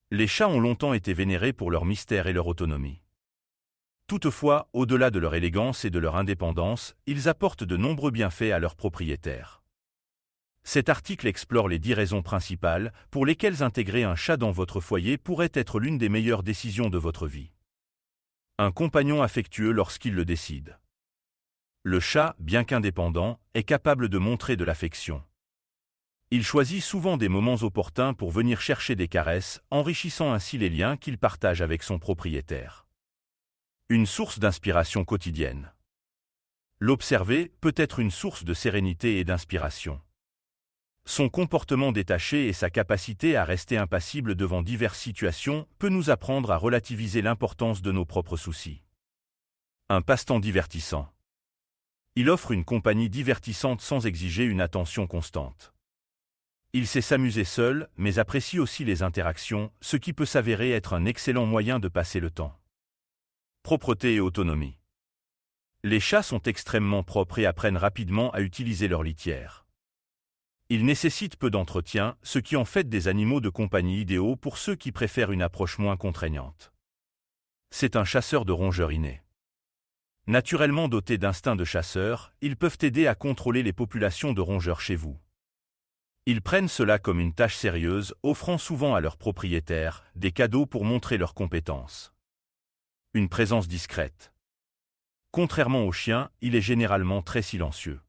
Les chats ont longtemps été vénérés pour leur mystère et leur autonomie. Toutefois, au-delà de leur élégance et de leur indépendance, ils apportent de nombreux bienfaits à leurs propriétaires. Cet article explore les 10 raisons principales pour lesquelles intégrer un chat dans votre foyer pourrait être l'une des meilleures décisions de votre vie. Un compagnon affectueux lorsqu'il le décide. Le chat, bien qu'indépendant, est capable de montrer de l'affection. Il choisit souvent des moments opportuns pour venir chercher des caresses, enrichissant ainsi les liens qu'il partage avec son propriétaire. Une source d'inspiration quotidienne. L'observer peut être une source de sérénité et d'inspiration. Son comportement détaché et sa capacité à rester impassible devant diverses situations peut nous apprendre à relativiser l'importance de nos propres soucis. Un passe-temps divertissant. Il offre une compagnie divertissante sans exiger une attention constante. Il sait s'amuser seul, mais apprécie aussi les interactions, ce qui peut s'avérer être un excellent moyen de passer le temps. Propreté et autonomie. Les chats sont extrêmement propres et apprennent rapidement à utiliser leur litière. Ils nécessitent peu d'entretien, ce qui en fait des animaux de compagnie idéaux pour ceux qui préfèrent une approche moins contraignante. C'est un chasseur de rongeurs inné. Naturellement dotés d'instinct de chasseur, ils peuvent aider à contrôler les populations de rongeurs chez vous. Ils prennent cela comme une tâche sérieuse, offrant souvent à leurs propriétaires des cadeaux pour montrer leurs compétences. Une présence discrète. Contrairement aux chiens, il est généralement très silencieux.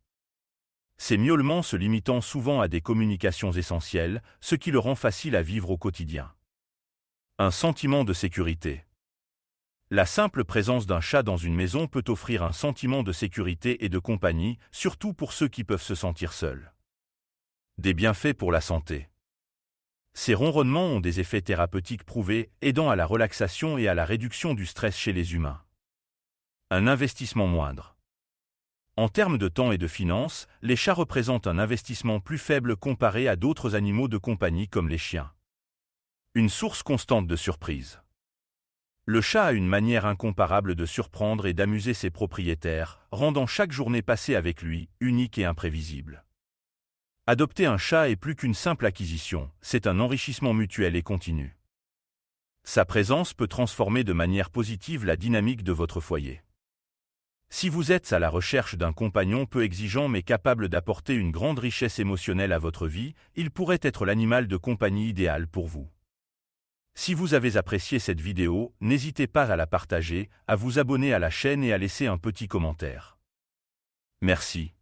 Ses miaulements se limitant souvent à des communications essentielles, ce qui le rend facile à vivre au quotidien. Un sentiment de sécurité. La simple présence d'un chat dans une maison peut offrir un sentiment de sécurité et de compagnie, surtout pour ceux qui peuvent se sentir seuls. Des bienfaits pour la santé. Ces ronronnements ont des effets thérapeutiques prouvés, aidant à la relaxation et à la réduction du stress chez les humains. Un investissement moindre. En termes de temps et de finances, les chats représentent un investissement plus faible comparé à d'autres animaux de compagnie comme les chiens. Une source constante de surprise. Le chat a une manière incomparable de surprendre et d'amuser ses propriétaires, rendant chaque journée passée avec lui unique et imprévisible. Adopter un chat est plus qu'une simple acquisition, c'est un enrichissement mutuel et continu. Sa présence peut transformer de manière positive la dynamique de votre foyer. Si vous êtes à la recherche d'un compagnon peu exigeant mais capable d'apporter une grande richesse émotionnelle à votre vie, il pourrait être l'animal de compagnie idéal pour vous. Si vous avez apprécié cette vidéo, n'hésitez pas à la partager, à vous abonner à la chaîne et à laisser un petit commentaire. Merci.